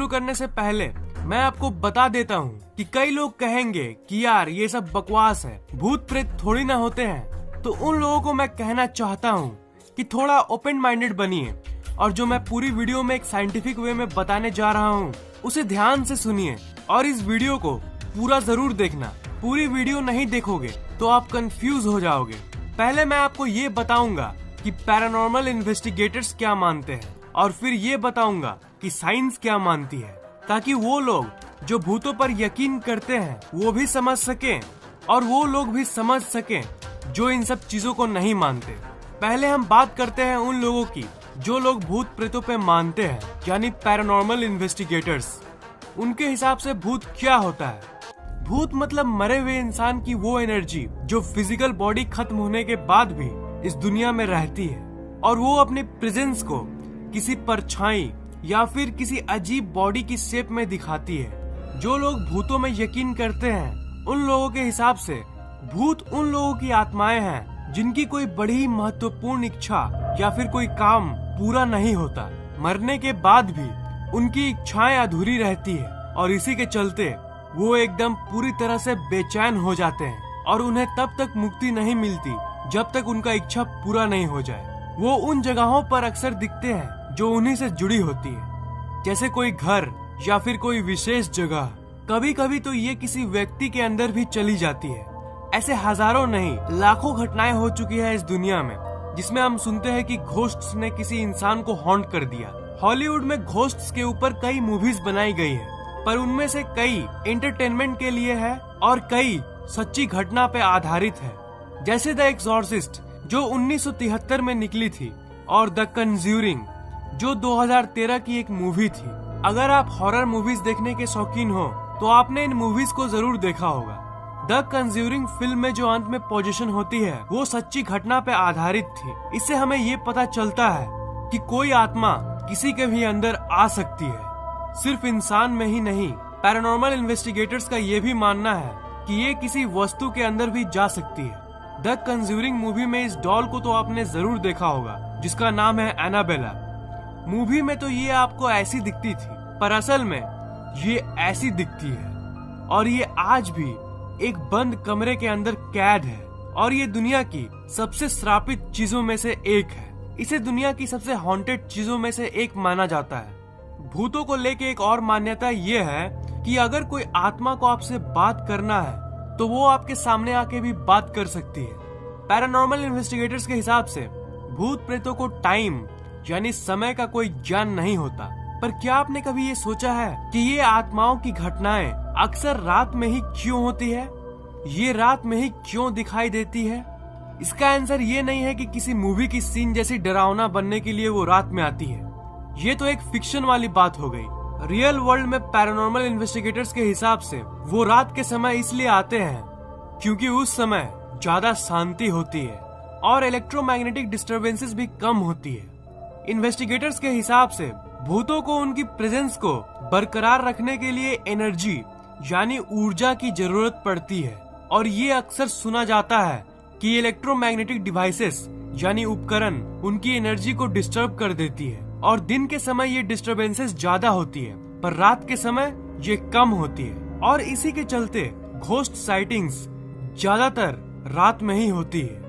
शुरू करने से पहले मैं आपको बता देता हूँ कि कई लोग कहेंगे कि यार ये सब बकवास है, भूत प्रेत थोड़ी ना होते हैं। तो उन लोगों को मैं कहना चाहता हूँ कि थोड़ा ओपन माइंडेड बनिए और जो मैं पूरी वीडियो में एक साइंटिफिक वे में बताने जा रहा हूँ उसे ध्यान से सुनिए और इस वीडियो को पूरा जरूर देखना। पूरी वीडियो नहीं देखोगे तो आप कंफ्यूज हो जाओगे। पहले मैं आपको ये बताऊंगा कि पैरानॉर्मल इन्वेस्टिगेटर्स क्या मानते हैं और फिर ये बताऊंगा कि साइंस क्या मानती है, ताकि वो लोग जो भूतों पर यकीन करते हैं वो भी समझ सकें और वो लोग भी समझ सकें जो इन सब चीजों को नहीं मानते। पहले हम बात करते हैं उन लोगों की जो लोग भूत प्रेतों पे मानते हैं, यानी पैरानॉर्मल इन्वेस्टिगेटर्स। उनके हिसाब से भूत क्या होता है? भूत मतलब मरे हुए इंसान की वो एनर्जी जो फिजिकल बॉडी खत्म होने के बाद भी इस दुनिया में रहती है और वो अपने प्रेजेंस को किसी परछाई या फिर किसी अजीब बॉडी की शेप में दिखाती है। जो लोग भूतों में यकीन करते हैं उन लोगों के हिसाब से भूत उन लोगों की आत्माएं हैं जिनकी कोई बड़ी महत्वपूर्ण इच्छा या फिर कोई काम पूरा नहीं होता। मरने के बाद भी उनकी इच्छाएं अधूरी रहती है और इसी के चलते वो एकदम पूरी तरह से बेचैन हो जाते हैं और उन्हें तब तक मुक्ति नहीं मिलती जब तक उनका इच्छा पूरा नहीं हो जाए। वो उन जगहों पर अक्सर दिखते हैं जो उन्हीं से जुड़ी होती है, जैसे कोई घर या फिर कोई विशेष जगह। कभी कभी तो ये किसी व्यक्ति के अंदर भी चली जाती है। ऐसे हजारों नहीं लाखों घटनाएं हो चुकी है इस दुनिया में जिसमें हम सुनते हैं कि घोस्ट्स ने किसी इंसान को हॉन्ट कर दिया। हॉलीवुड में घोस्ट्स के ऊपर कई मूवीज बनाई गई है, पर उनमें से कई एंटरटेनमेंट के लिए है और कई सच्ची घटना पे आधारित है, जैसे द एक्सॉर्सिस्ट जो 1973 में निकली थी और द कंज्यूरिंग जो 2013 की एक मूवी थी। अगर आप हॉरर मूवीज देखने के शौकीन हो तो आपने इन मूवीज को जरूर देखा होगा। द कंज्यूरिंग फिल्म में जो अंत में पोजीशन होती है वो सच्ची घटना पे आधारित थी। इससे हमें ये पता चलता है कि कोई आत्मा किसी के भी अंदर आ सकती है, सिर्फ इंसान में ही नहीं। पैरानॉर्मल इन्वेस्टिगेटर्स का ये भी मानना है कि ये किसी वस्तु के अंदर भी जा सकती है। द कंज्यूरिंग मूवी में इस डॉल को तो आपने जरूर देखा होगा जिसका नाम है एनाबेला। मूवी में तो ये आपको ऐसी दिखती थी, पर असल में ये ऐसी दिखती है और ये आज भी एक बंद कमरे के अंदर कैद है और ये दुनिया की सबसे श्रापित चीजों में से एक है। इसे दुनिया की सबसे हॉन्टेड चीजों में से एक माना जाता है। भूतों को लेके एक और मान्यता ये है कि अगर कोई आत्मा को आपसे बात करना है तो वो आपके सामने आके भी बात कर सकती है। पैरानॉर्मल इन्वेस्टिगेटर्स के हिसाब से भूत प्रेतों को टाइम यानी समय का कोई ज्ञान नहीं होता। पर क्या आपने कभी ये सोचा है कि ये आत्माओं की घटनाएं अक्सर रात में ही क्यों होती है? ये रात में ही क्यों दिखाई देती है? इसका आंसर ये नहीं है कि किसी मूवी की सीन जैसी डरावना बनने के लिए वो रात में आती है। ये तो एक फिक्शन वाली बात हो गई। रियल वर्ल्ड में पैरानॉर्मल इन्वेस्टिगेटर्स के हिसाब से वो रात के समय इसलिए आते हैं क्योंकि उस समय ज्यादा शांति होती है और इलेक्ट्रोमैग्नेटिक डिस्टरबेंसेस भी कम होती है। इन्वेस्टिगेटर्स के हिसाब से भूतों को उनकी प्रेजेंस को बरकरार रखने के लिए एनर्जी यानी ऊर्जा की जरूरत पड़ती है और ये अक्सर सुना जाता है कि इलेक्ट्रोमैग्नेटिक डिवाइसेस यानी उपकरण उनकी एनर्जी को डिस्टर्ब कर देती है और दिन के समय ये डिस्टरबेंसेस ज्यादा होती है पर रात के समय ये कम होती है और इसी के चलते घोस्ट साइटिंग्स ज्यादातर रात में ही होती है।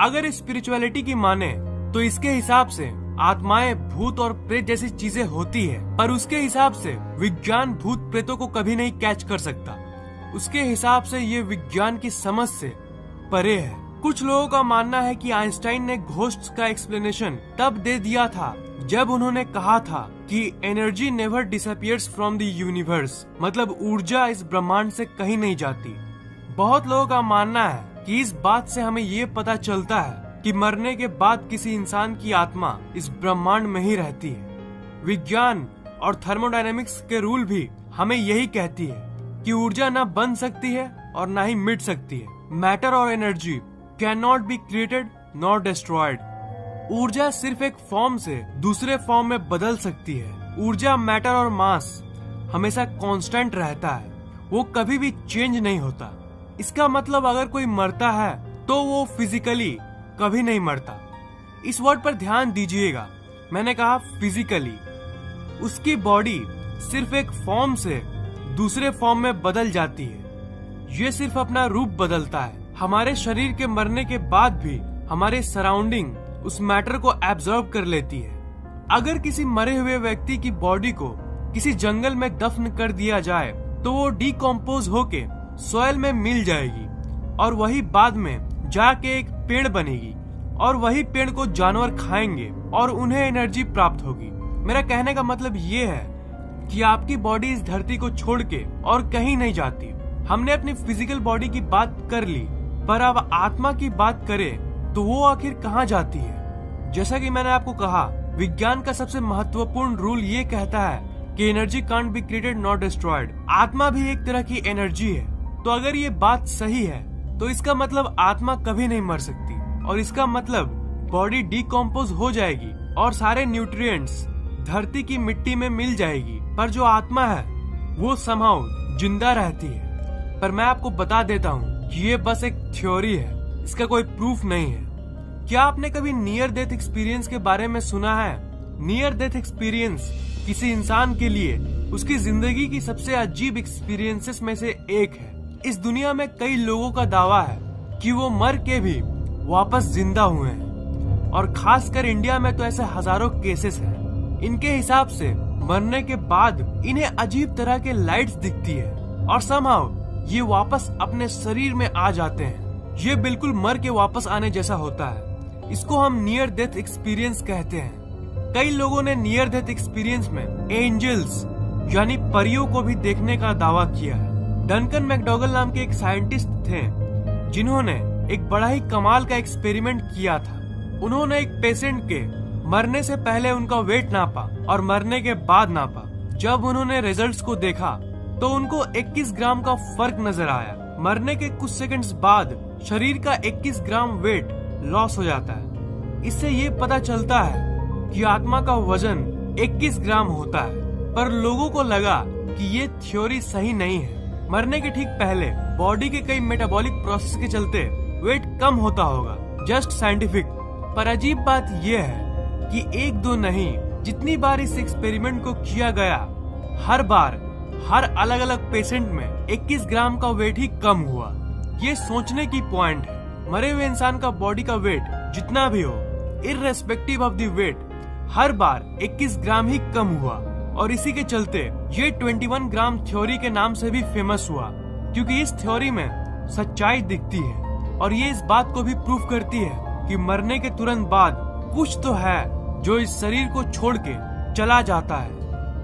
अगर स्पिरिचुअलिटी की माने तो इसके हिसाब से आत्माएं भूत और प्रेत जैसी चीजें होती है, पर उसके हिसाब से विज्ञान भूत प्रेतों को कभी नहीं कैच कर सकता। उसके हिसाब से ये विज्ञान की समझ से परे है। कुछ लोगों का मानना है कि आइंस्टाइन ने घोस्ट्स का एक्सप्लेनेशन तब दे दिया था जब उन्होंने कहा था कि energy never disappears from the universe, मतलब ऊर्जा इस ब्रह्मांड से कहीं नहीं जाती। बहुत लोगों का मानना है कि इस बात से हमें ये पता चलता है कि मरने के बाद किसी इंसान की आत्मा इस ब्रह्मांड में ही रहती है। विज्ञान और थर्मोडायनेमिक्स के रूल भी हमें यही कहती है कि ऊर्जा ना बन सकती है और ना ही मिट सकती है। मैटर और energy can not be created not destroyed. ऊर्जा सिर्फ एक फॉर्म से दूसरे फॉर्म में बदल सकती है। ऊर्जा, मैटर और मास हमेशा कांस्टेंट रहता है, वो कभी भी चेंज नहीं होता। इसका मतलब अगर कोई मरता है तो वो फिजिकली कभी नहीं मरता। इस वर्ड पर ध्यान दीजिएगा, मैंने कहा फिजिकली। उसकी बॉडी सिर्फ एक फॉर्म से दूसरे फॉर्म में बदल जाती है। ये सिर्फ अपना रूप बदलता है। हमारे शरीर के मरने के बाद भी हमारे सराउंडिंग उस मैटर को एब्जॉर्ब कर लेती है। अगर किसी मरे हुए व्यक्ति की बॉडी को किसी जंगल में दफन कर दिया जाए तो वो डिकम्पोज होके सॉइल में मिल जाएगी और वही बाद में जाके एक पेड़ बनेगी और वही पेड़ को जानवर खाएंगे और उन्हें एनर्जी प्राप्त होगी। मेरा कहने का मतलब ये है कि आपकी बॉडी इस धरती को छोड़ के और कहीं नहीं जाती। हमने अपनी फिजिकल बॉडी की बात कर ली, पर अब आत्मा की बात करें तो वो आखिर कहाँ जाती है? जैसा कि मैंने आपको कहा, विज्ञान का सबसे महत्वपूर्ण रूल ये कहता है कि energy can't be created not destroyed. आत्मा भी एक तरह की एनर्जी है। तो अगर ये बात सही है तो इसका मतलब आत्मा कभी नहीं मर सकती और इसका मतलब बॉडी डिकम्पोज हो जाएगी और सारे न्यूट्रिएंट्स धरती की मिट्टी में मिल जाएगी, पर जो आत्मा है वो समहाउ जिंदा रहती है। पर मैं आपको बता देता हूँ कि ये बस एक थ्योरी है, इसका कोई प्रूफ नहीं है। क्या आपने कभी नियर डेथ एक्सपीरियंस के बारे में सुना है? नियर डेथ एक्सपीरियंस किसी इंसान के लिए उसकी जिंदगी की सबसे अजीब एक्सपीरियंसेस में से एक है। इस दुनिया में कई लोगों का दावा है कि वो मर के भी वापस जिंदा हुए हैं और खासकर इंडिया में तो ऐसे हजारों केसेस हैं। इनके हिसाब से मरने के बाद इन्हें अजीब तरह के लाइट्स दिखती है और समहाउ ये वापस अपने शरीर में आ जाते हैं। ये बिल्कुल मर के वापस आने जैसा होता है। इसको हम नियर डेथ एक्सपीरियंस कहते हैं। कई लोगों ने नियर डेथ एक्सपीरियंस में एंजल्स यानी परियों को भी देखने का दावा किया है। डंकन मैकडॉगल नाम के एक साइंटिस्ट थे जिन्होंने एक बड़ा ही कमाल का एक्सपेरिमेंट किया था। उन्होंने एक पेशेंट के मरने से पहले उनका वेट नापा और मरने के बाद नापा। जब उन्होंने रिजल्ट्स को देखा तो उनको 21 ग्राम का फर्क नजर आया। मरने के कुछ सेकंड्स बाद शरीर का 21 ग्राम वेट लॉस हो जाता है। इससे ये पता चलता है कि आत्मा का वजन 21 ग्राम होता है। पर लोगों को लगा कि ये थ्योरी सही नहीं है। मरने के ठीक पहले बॉडी के कई मेटाबॉलिक प्रोसेस के चलते वेट कम होता होगा, जस्ट साइंटिफिक। पर अजीब बात यह है कि एक दो नहीं, जितनी बार इस एक्सपेरिमेंट को किया गया हर बार हर अलग अलग पेशेंट में 21 ग्राम का वेट ही कम हुआ। ये सोचने की पॉइंट है। मरे हुए इंसान का बॉडी का वेट जितना भी हो, इररेस्पेक्टिव ऑफ द वेट, हर बार 21 ग्राम ही कम हुआ। और इसी के चलते ये 21 ग्राम थ्योरी के नाम से भी फेमस हुआ, क्योंकि इस थ्योरी में सच्चाई दिखती है और ये इस बात को भी प्रूफ करती है कि मरने के तुरंत बाद कुछ तो है जो इस शरीर को छोड़ के चला जाता है।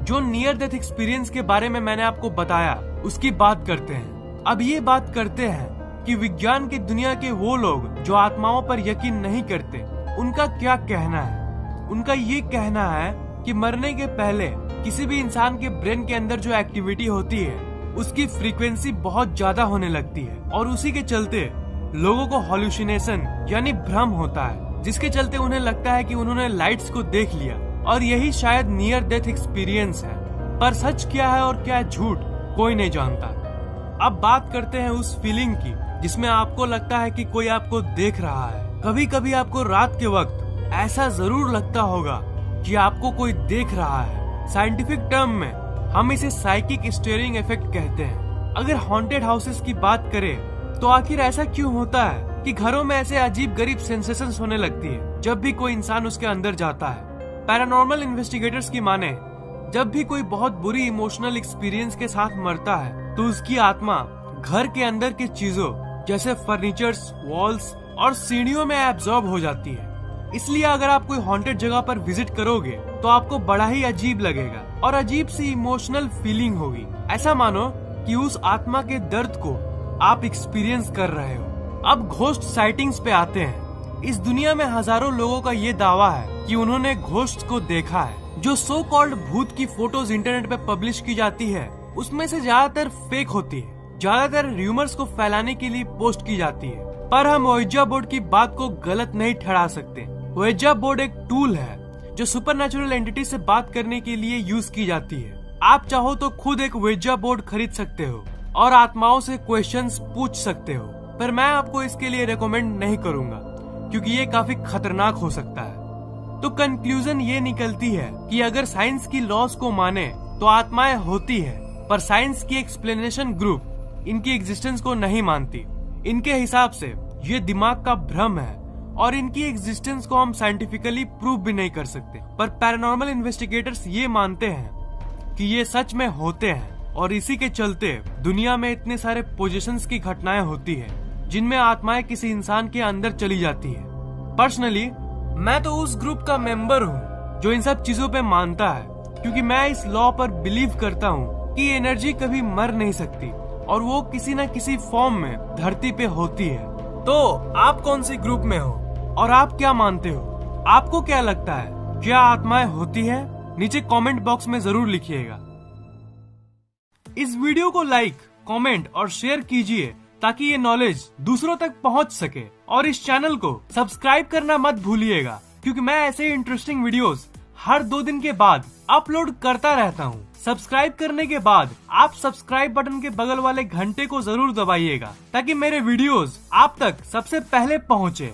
जो नियर डेथ एक्सपीरियंस के बारे में मैंने आपको बताया उसकी बात करते हैं। अब ये बात करते हैं कि विज्ञान की दुनिया के वो लोग जो आत्माओं पर यकीन नहीं करते, उनका क्या कहना है। उनका ये कहना है कि मरने के पहले किसी भी इंसान के ब्रेन के अंदर जो एक्टिविटी होती है उसकी फ्रीक्वेंसी बहुत ज्यादा होने लगती है और उसी के चलते लोगों को हॉल्यूसिनेशन यानी भ्रम होता है, जिसके चलते उन्हें लगता है कि उन्होंने लाइट्स को देख लिया और यही शायद नियर डेथ एक्सपीरियंस है। पर सच क्या है और क्या है झूठ, कोई नहीं जानता। अब बात करते हैं उस फीलिंग की जिसमें आपको लगता है कि कोई आपको देख रहा है। कभी कभी आपको रात के वक्त ऐसा जरूर लगता होगा कि आपको कोई देख रहा है। साइंटिफिक टर्म में हम इसे साइकिक स्टीयरिंग इफेक्ट कहते हैं। अगर हॉन्टेड हाउसेस की बात करें तो आखिर ऐसा क्यों होता है कि घरों में ऐसे अजीब गरीब सेंसेशंस होने लगती है जब भी कोई इंसान उसके अंदर जाता है। पैरानॉर्मल इन्वेस्टिगेटर्स की माने, जब भी कोई बहुत बुरी इमोशनल एक्सपीरियंस के साथ मरता है तो उसकी आत्मा घर के अंदर की चीजों जैसे फर्नीचर्स, वॉल्स और सीढ़ियों में एब्जॉर्ब हो जाती है। इसलिए अगर आप कोई हॉन्टेड जगह पर विजिट करोगे तो आपको बड़ा ही अजीब लगेगा और अजीब सी इमोशनल फीलिंग होगी। ऐसा मानो कि उस आत्मा के दर्द को आप एक्सपीरियंस कर रहे हो। अब घोस्ट साइटिंग्स पे आते हैं। इस दुनिया में हजारों लोगों का ये दावा है कि उन्होंने घोस्ट को देखा है। जो सो कॉल्ड भूत की फोटोज इंटरनेट पे पब्लिश की जाती है उसमें से ज्यादातर फेक होती है, ज्यादातर र्यूमर्स को फैलाने के लिए पोस्ट की जाती है। पर हम ओइजा बोर्ड की बात को गलत नहीं ठहरा सकते। ओइजा बोर्ड एक टूल है जो सुपरनैचुरल एंटिटी से बात करने के लिए यूज की जाती है। आप चाहो तो खुद एक ओइजा बोर्ड खरीद सकते हो और आत्माओं से क्वेश्चंस पूछ सकते हो, पर मैं आपको इसके लिए रेकमेंड नहीं करूंगा क्योंकि ये काफी खतरनाक हो सकता है। तो कंक्लूजन ये निकलती है कि अगर साइंस की लॉज को माने तो आत्माएं होती है, पर साइंस की एक्सप्लेनेशन ग्रुप इनकी एग्जिस्टेंस को नहीं मानती। इनके हिसाब से ये दिमाग का भ्रम है और इनकी एग्जिस्टेंस को हम साइंटिफिकली प्रूव भी नहीं कर सकते। पर पैरानॉर्मल इन्वेस्टिगेटर्स ये मानते हैं कि ये सच में होते हैं और इसी के चलते दुनिया में इतने सारे पोजीशंस की घटनाएं होती है जिनमें आत्माएं किसी इंसान के अंदर चली जाती है। पर्सनली मैं तो उस ग्रुप का मेंबर हूँ जो इन सब चीजों पे मानता है, क्योंकि मैं इस लॉ पर बिलीव करता हूँ कि एनर्जी कभी मर नहीं सकती और वो किसी न किसी फॉर्म में धरती पे होती है। तो आप कौन सी ग्रुप में हो और आप क्या मानते हो? आपको क्या लगता है, क्या आत्माएं होती है? नीचे कमेंट बॉक्स में जरूर लिखिएगा। इस वीडियो को लाइक, कमेंट और शेयर कीजिए ताकि ये नॉलेज दूसरों तक पहुंच सके, और इस चैनल को सब्सक्राइब करना मत भूलिएगा, क्योंकि मैं ऐसे इंटरेस्टिंग वीडियोस हर 2 दिन के बाद अपलोड करता रहता हूँ। सब्सक्राइब करने के बाद आप सब्सक्राइब बटन के बगल वाले घंटे को जरूर दबाइएगा ताकि मेरे वीडियोस आप तक सबसे पहले पहुँचे।